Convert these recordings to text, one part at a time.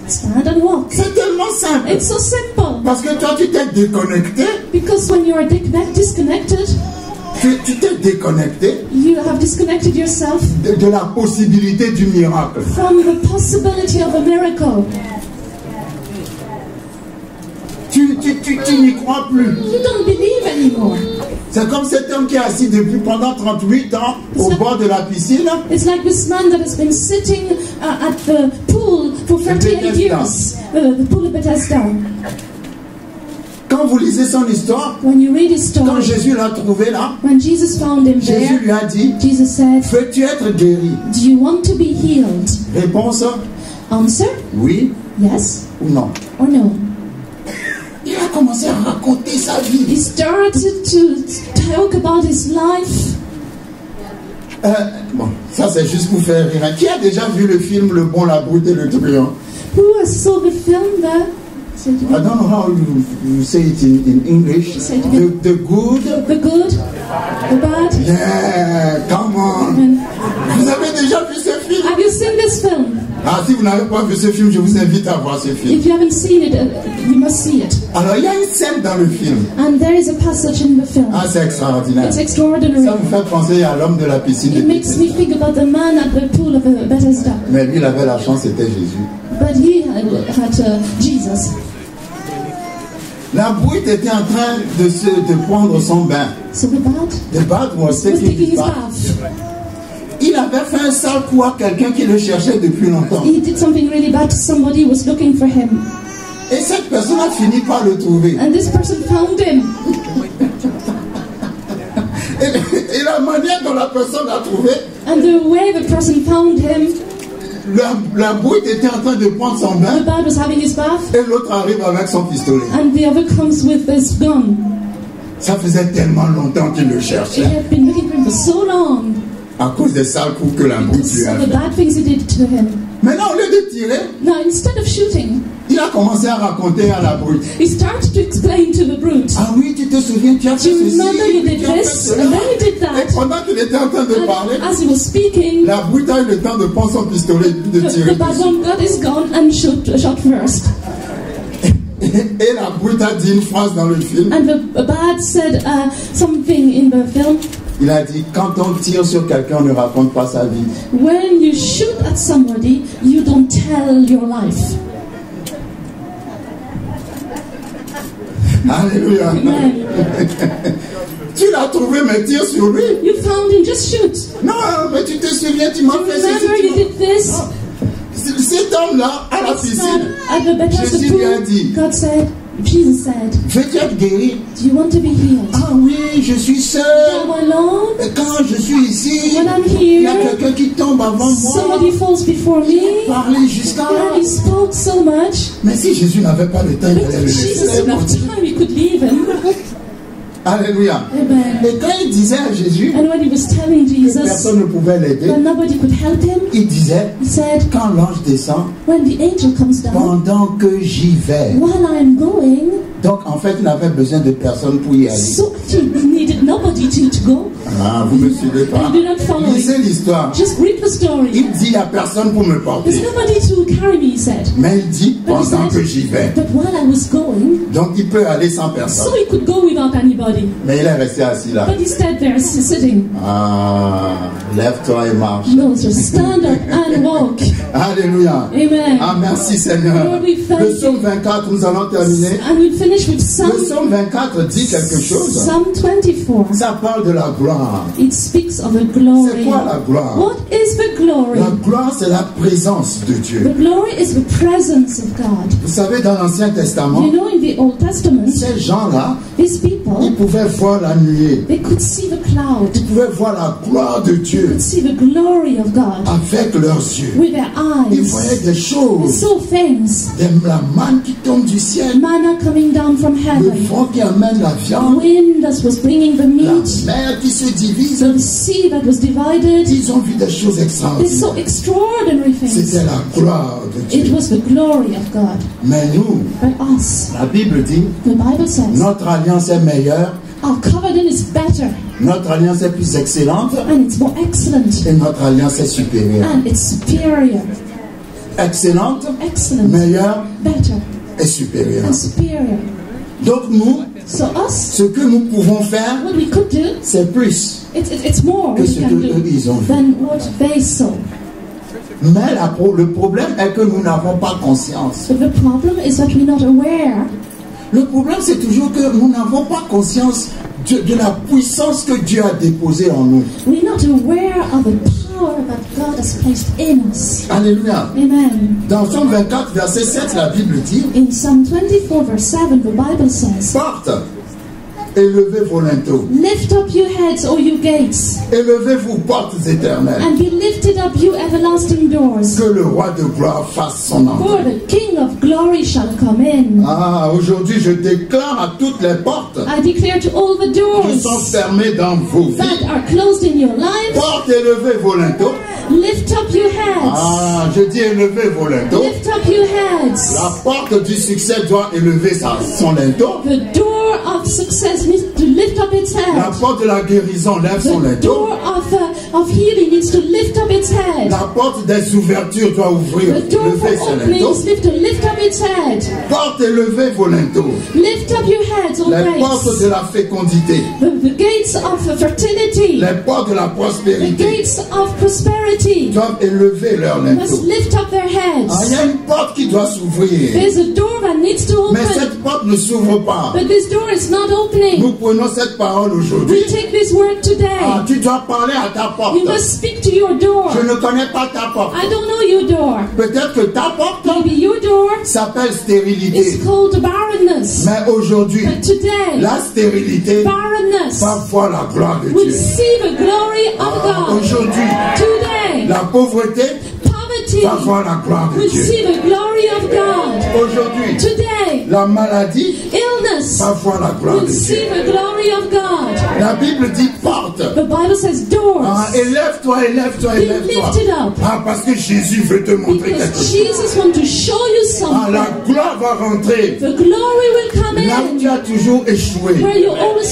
Stand and walk. C'est tellement simple. It's so simple. Parce que toi, tu t'es déconnecté. Because when you are disconnected, Tu t'es déconnecté you have disconnected yourself de la possibilité du miracle. from the possibility of a miracle. Tu n'y crois plus. You don't believe anymore. C'est comme cet homme qui est assis depuis pendant 38 ans au bord de la piscine. It's like this man that has been sitting at the pool for 38 years, the pool of Bethesda. Quand vous lisez son histoire, When you read his quand story, Jésus l'a trouvé là, when Jesus found him Jésus there, lui a dit, Jesus said, veux-tu être guéri? do you want to be healed? Réponse, Answer, oui yes ou non. or no. Il a commencé à raconter sa vie. He started to talk about his life. Bon, ça c'est juste pour faire rire. Qui a déjà vu le film Le Bon, la Brute et le Truand? Who has saw the film there? Say it I again. don't know how you say it in English. Say it again. The good. The good, the bad. Yeah, come on. And Vous avez déjà vu ce film? have you seen this film? Ah, si vous n'avez pas vu ce film, je vous invite à voir ce film. If you haven't seen it, you must see it. Alors, il y a une scène dans le film. And there is a passage in the film. Ah, c'est extraordinaire. It's extraordinary. Ça me fait penser à l'homme de la piscine de It makes me Bethesda. think about the man at the pool of Bethesda. Mais lui, il avait la chance, c'était Jésus. But he had Jesus. La brute était en train de prendre son bain. So the bad The bad was was taking taking his his bath. bath. Il avait fait un sale coup à quelqu'un qui le cherchait depuis longtemps. He did something really bad to somebody who was looking for him. Et cette personne a fini par le trouver. And this person found him. Et la manière dont la personne l'a trouvé, And the way the person found him, la brute était en train de prendre son the bain bad was having his bath, et l'autre arrive avec son pistolet. and the other comes with this gun. Ça faisait tellement longtemps qu'il le He cherchait had been looking for him for so long. à cause des sales coups que la brute lui So a the fait. bad things he did to him. Maintenant, au lieu de tirer, Now, instead of shooting, il a commencé à raconter à la brute. he started to explain to the brute. Ah oui, tu te souviens, tu as Do fait you ceci, remember you did tu as fait this, cela. and then you did Et that? pendant qu'il était en train de parler, And as he was speaking, la brute a eu le temps de prendre son pistolet et de the tirer bad dessus. one got his gun and shot first. Et la brute a dit une phrase dans le film. And the bad said something in the film. Il a dit, quand on tire sur quelqu'un, on ne raconte pas sa vie. When you shoot at somebody, you don't tell your life. Alléluia. Amen. Tu l'as trouvé, mais tire sur lui. You found him, just shoot. Non, mais tu te souviens, tu m'as fait ceci. Remember you did this? Cet homme-là, à la This piscine, man at the Bethesda Jésus lui a pool, dit, God said, Jesus said, veux-tu être guéri? do you want to be healed? Ah oui, je suis seul. I'm alone. Et quand je suis ici, When I'm il y a here, quelqu'un qui tombe avant moi. somebody falls before me. Parler jusqu'à là. And he spoke so much. Mais si Jésus n'avait pas le temps, il But allait le if Jesus laisser. didn't have time, he could leave him. Alléluia. Amen. Et quand il disait à Jésus And when he was telling que Jesus personne ne pouvait l'aider, that nobody could help him, il disait, he said, quand l'ange descend, when the angel comes down, pendant que j'y vais. while I'm going, Donc en fait, il n'avait besoin de personne pour y aller. so he needed nobody to go. Ah, vous ne me suivez pas. You do not follow it. Lisez l'histoire. Just read the story. Il dit, il n'y a personne pour me porter. There's nobody to carry me, he said. Mais il dit, But he pendant que said, j'y vais. but while I was going, Donc il peut aller sans so personne. he could go without anybody. Mais il est resté assis là. But he stayed there sitting. Ah, lève-toi et marche. No, so stand up and walk. Alléluia. Amen. Ah, merci Seigneur. Lord, we thank Le psaume 24, nous allons terminer. And we'll finish with Le Psalm, psaume 24 dit quelque chose. Psalm 24. Ça parle de la gloire. It speaks of a C'est glory. quoi la gloire? What is the glory? La gloire, c'est la présence de The Dieu. glory is the presence of God. Vous savez, dans l'Ancien Testament, You know, in the Old Testament, ces gens-là, these ils people, pouvaient voir la nuée. they could see the cloud, Ils pouvaient voir la gloire de they Dieu could see the glory of God avec leurs yeux. with their Ils eyes. voyaient des They choses. saw things. La manne qui tombe du ciel. Manna coming down from Le heaven. vent qui amène la The viande. wind that was bringing the La meat. mer qui se divise. The sea that was divided. Ils ont vu des choses They saw extraordinaires. extraordinary things. C'était la gloire de It Dieu. was the glory of God. Mais nous, But us, la Bible dit, the Bible says, notre alliance est meilleure, our covenant is better notre alliance est plus excellente and it's more excellent et notre alliance est supérieure. and it's superior. excellente, excellent, meilleure better, et supérieure. and superior. Donc nous, So us, ce que nous pouvons faire, what we could do, c'est plus it's more que we ce can que eux, ils ont do vu. than what they saw. Mais le problème est que nous n'avons pas conscience. But the problem is that we're not aware. Le problème, c'est toujours que nous n'avons pas conscience de la puissance que Dieu a déposée en nous. We're not aware of the power that God has placed in us. Alléluia. Amen. Dans Psaume 24, verset 7, la Bible dit, In Psalm 24, verse 7, the Bible says, porte, élevez vos linteaux, lift up your heads, O you gates, élevez-vous, portes éternelles, and be lifted up, you everlasting doors. que le roi de gloire fasse son For entrée. the King of glory shall come in. Ah, aujourd'hui, je déclare à toutes les portes I declare to all the qui doors sont fermées dans vos that vies. are closed in your lives, Porte, élevez vos linteaux. lift up your heads. Ah, je dis élevez vos linteaux. Lift up your heads. La porte du succès doit élever son linteau. The door of success needs to lift up its La head. porte de la guérison lève son The linteau. door of healing needs to lift up its head. La porte des ouvertures doit ouvrir, The door lever for son linteau. openings needs to lift up its head. Porte, élevez vos linteaux. Lift up your heads, O Les portes gates. de la fécondité. The gates of fertility. Les portes de la The prospérité gates of prosperity doivent élever leur must linteau. lift up their heads. Ah, il y a une porte qui doit s'ouvrir. There's a door that needs to Mais open, cette porte ne s'ouvre pas. but this door is not opening. Nous prenons cette parole aujourd'hui. We take this word Ah, today. tu dois parler à ta porte. You must speak to your door. Je ne connais pas ta porte. I don't know your door. Peut-être que ta porte Maybe your door s'appelle is stérilité. called barrenness. Mais aujourd'hui, But today, la stérilité barrenness va voir la gloire de will Dieu. see the glory of God. Aujourd'hui, Today, la pauvreté poverty va voir la gloire de will Dieu. see the glory of God. Aujourd'hui, Today, la maladie illness va voir la gloire will de see Dieu. the glory of God. La Bible dit porte. The Bible says doors. Ah, élève-toi, élève-toi, Be élève-toi. lifted up. Ah, parce que Jésus veut te montrer quelque Because chose. Jesus wants to show you Ah, something. la gloire va rentrer. The glory will come Là où tu in as toujours échoué. where you always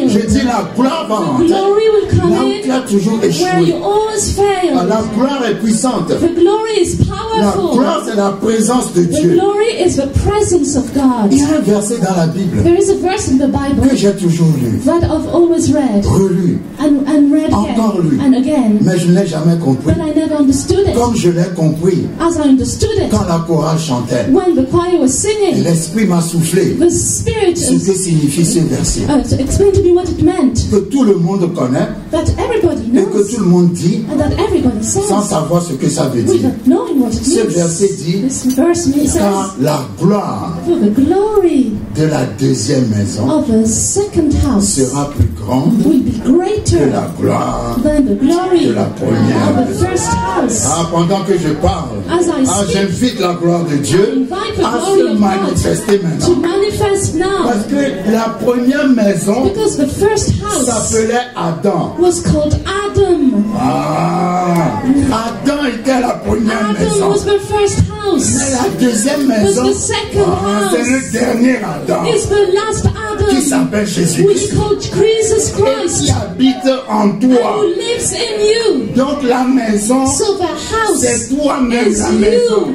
Je fail. dis la gloire va The rentrer. glory will come Là où tu as in toujours where you échoué. always Ah, fail. la gloire est puissante. The glory is La powerful. gloire, c'est la présence de The Dieu. glory is the presence of God. Il y a un verset dans la Bible There is a verse in the que Bible j'ai toujours lu, that I've always read relu, and read Encore lu. again and again, mais je ne l'ai jamais compris. but I never understood it Comme je l'ai compris as I understood it quand la chorale chantait. when the choir was Et singing. l'Esprit m'a soufflé The Spirit ce que signifie ce verset. explained to me what it meant, Que tout le monde connaît that everybody et que knows tout le monde dit and that everybody sans says savoir ce que ça veut dire. without knowing what it Ce means. verset dit This verse car says, la gloire for the glory de la deuxième maison of the second house sera plus grande will be que greater la gloire. than the glory de la première of the first house. Ah, pendant que je parle, As I speak, j'invite la gloire de Dieu invite the à glory se of God manifester to maintenant. manifest now, Parce que la première maison because the first house s'appelait Adam. was called Adam. Ah, Adam était la première Adam maison. was the first house. Mais la deuxième maison, Was the second c'est le house. dernier Adam It's the last qui Adam, s'appelle which Jésus-Christ called Jesus et qui Christ, habite en toi. who lives in you. Donc la maison, So the house c'est toi-même is la maison. you.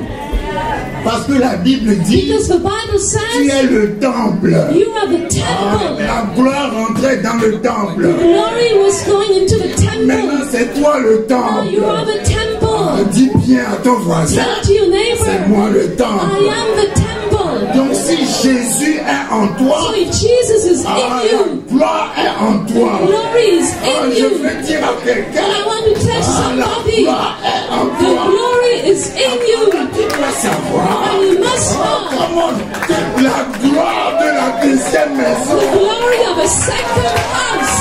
Parce que la Bible dit, Because the Bible tu says es le temple. you are the Ah, temple. la gloire entrait dans le temple. Glory was going into the Maintenant, temple. c'est toi le Now you are temple. the temple. Dis bien à ton voisin, Tell to your c'est neighbor, moi le I temple. am the temple. Donc si Jésus est en So toi, if Jesus is ah, in la you, gloire est en toi. glory is Ah, in je you. veux dire à And quelqu'un, I want to tell ah, la somebody, gloire est en the toi. glory is in you. Tu dois savoir, And you must oh, know comment que la gloire de la deuxième the maison, glory of a second house.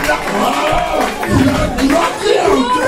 la gloire qui est en toi,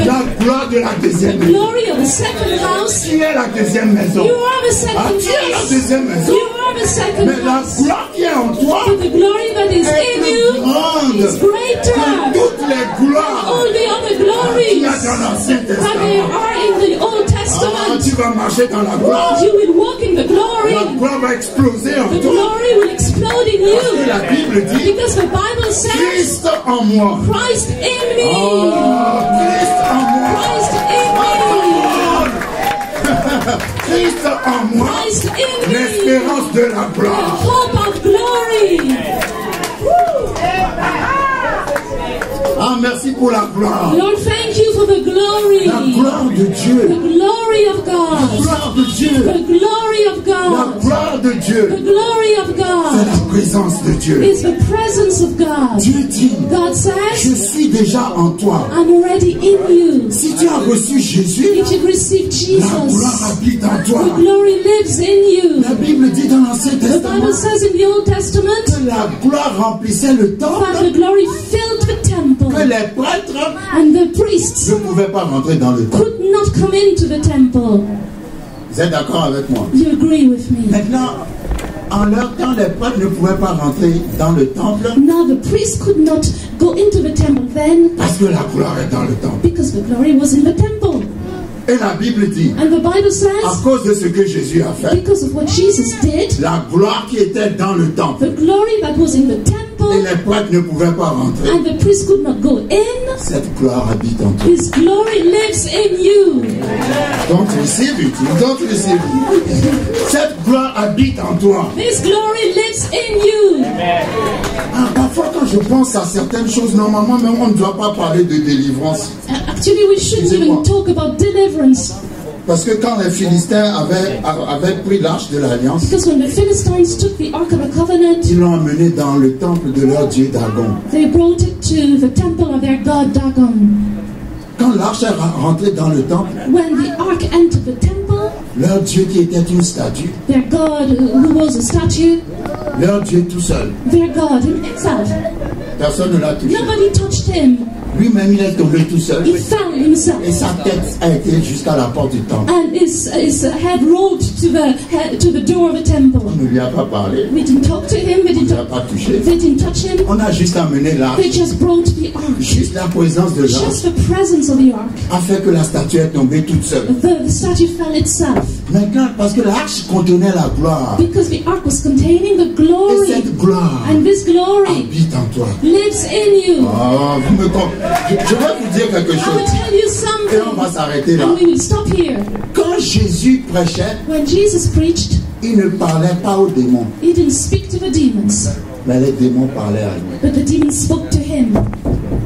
la gloire de la deuxième The maison. glory of the second house. Qui est la deuxième maison? You are the Ah, second tu es la house. deuxième maison. You are the second Mais la house. gloire qui est en toi But the glory that is est in plus you grande is que greater. toutes les gloires All the other qu'il glories y a dans l'Ancien that there Testament. are in the Old Ah, Testament. tu vas marcher dans la gloire. You will walk in the La glory. gloire va exploser en The toi. glory will explode explode in Parce que you. la Bible dit, Because the Bible says, Christ en moi. Christ in me. Oh, Christ en moi. Christ in me. Christ en moi. Christ in me. L'espérance de la The gloire. hope of glory. Ah, merci pour la gloire. Lord, thank you for the glory. La gloire de The Dieu. glory of La God. gloire de Dieu. The glory of La God. gloire de The Dieu. glory of C'est God la présence de Dieu. is the presence of God. Dieu dit, God je says, suis déjà en toi. I'm already in you. Si tu as reçu Jésus, If you've received la gloire Jesus, habite en toi. the glory lives in La you. Bible dit dans l'Ancien The Testament Bible says in the Old Testament que la gloire remplissait le that the temple, glory filled the que temple, les prêtres and the priests ne pouvaient pas rentrer dans le temple. could not come into the temple. Vous êtes d'accord avec moi? You agree with me? Maintenant, en leur temps, les prêtres ne pouvaient pas rentrer dans le temple Now the priests could not go into the temple then parce que la gloire est dans le temple. because the glory was in the temple. Et la Bible dit, And the Bible à says, cause de ce que Jésus a fait, because of what Jesus did, la gloire qui était dans le temple, the glory that was in the et temple les prêtres ne pouvaient pas rentrer, and the priests could not go in, cette gloire habite en toi. His glory lives in you. Don't receive it. Don't receive it. Cette gloire habite en toi. This glory lives in you. Ah, parfois, quand je pense à certaines choses, normalement, même on ne doit pas parler de délivrance. Actually, we shouldn't even talk about deliverance. Parce que quand les Philistins avaient pris l'arche de l'Alliance, Because when the Philistines took the Ark of the Covenant, ils l'ont emmené dans le temple de leur dieu Dagon. they brought it to the temple of their god Dagon. Quand l'arche est rentrée dans le temple, When the Ark entered the temple, leur dieu qui était une statue, their god who was a statue, leur dieu tout seul, their god himself, personne ne l'a touché. nobody touched him. Lui-même, il est tombé tout seul. He fell himself. Et sa tête a été jusqu'à la porte du temple. And his head rolled to the door of the temple. On ne lui a pas parlé. We didn't talk to him. On ne l'a pas touché. They didn't touch him. On a juste amené l'arche. They just brought the ark. Juste la présence de l'arche Just the presence of the ark. a fait que la statue est tombée toute seule. The statue fell itself. Maintenant, parce que l'arche contenait la gloire. Because the ark was containing the Et glory. cette gloire And this glory habite en toi. lives in you. Oh, vous me comprenez. Je vais vous dire quelque I will chose. tell you Et on something. va s'arrêter là. And we will stop here. Quand Jésus prêchait, When Jesus preached, il ne parlait pas aux démons. he didn't speak to the demons, Mais les démons parlaient à lui. but the demons spoke to him.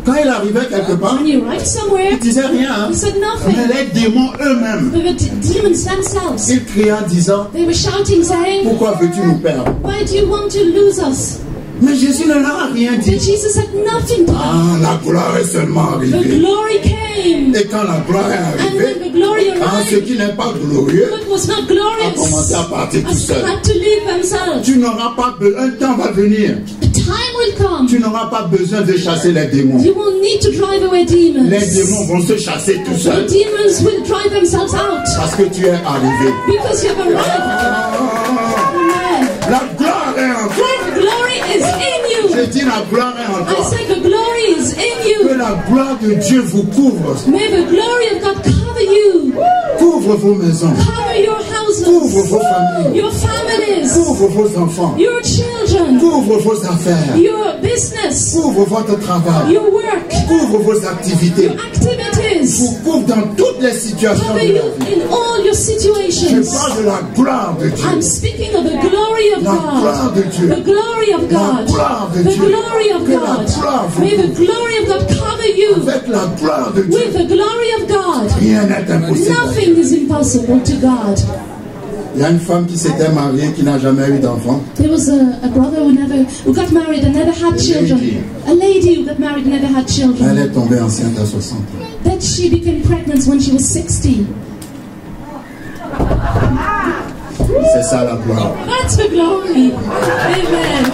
Quand il arrivait quelque part, When he arrived somewhere, il disait rien. Hein. he said Mais nothing. les démons eux-mêmes, But the demons themselves, ils criaient en disant, they were shouting, saying, pourquoi veux-tu nous perdre? why do you want to lose us? Mais Jésus ne leur a rien But dit. Jesus said nothing to them. Ah, la gloire est seulement The arrivée. glory came. Et quand la gloire est And arrivée, when the glory ce arrived, qui n'est pas glorieux what was not a commencé glorious à partir tout seul. had to leave themselves. Tu n'auras pas besoin, un temps va venir. The time will come. Tu n'auras pas besoin de chasser les démons. You won't need to drive away demons. Les démons vont se chasser tout The seuls demons will drive themselves out parce que tu es arrivé. because you've arrived. Amen. La gloire est en toi. The glory is in you. Je dis la gloire est en I toi. say the glory is in Que you. la gloire de Dieu vous couvre. May the glory of God cover you. Couvre vos maisons. Cover your Couvre houses, vos familles. your families, Couvre vos enfants. your children, Couvre vos affaires. your business, Couvre votre travail. your work, Couvre vos activités. your activities. Vous couvre dans toutes les situations Cover de you la vie. in all your Je situations. parle de la gloire de Dieu. I'm speaking of the glory of La gloire God. de Dieu. The glory of La God. gloire de The Dieu. glory of Que la God. gloire vous May the couvre. glory of God cover you. Avec la gloire de Dieu, With the glory of God, rien n'est impossible. nothing is impossible to God. Il y a une femme qui s'était mariée qui n'a jamais eu d'enfant. There was a brother who got married and never had children. A lady who got married and never had Elle children. est tombée enceinte à 60 ans. Then she became pregnant when she was 60. C'est ça la gloire. That's the glory. Amen.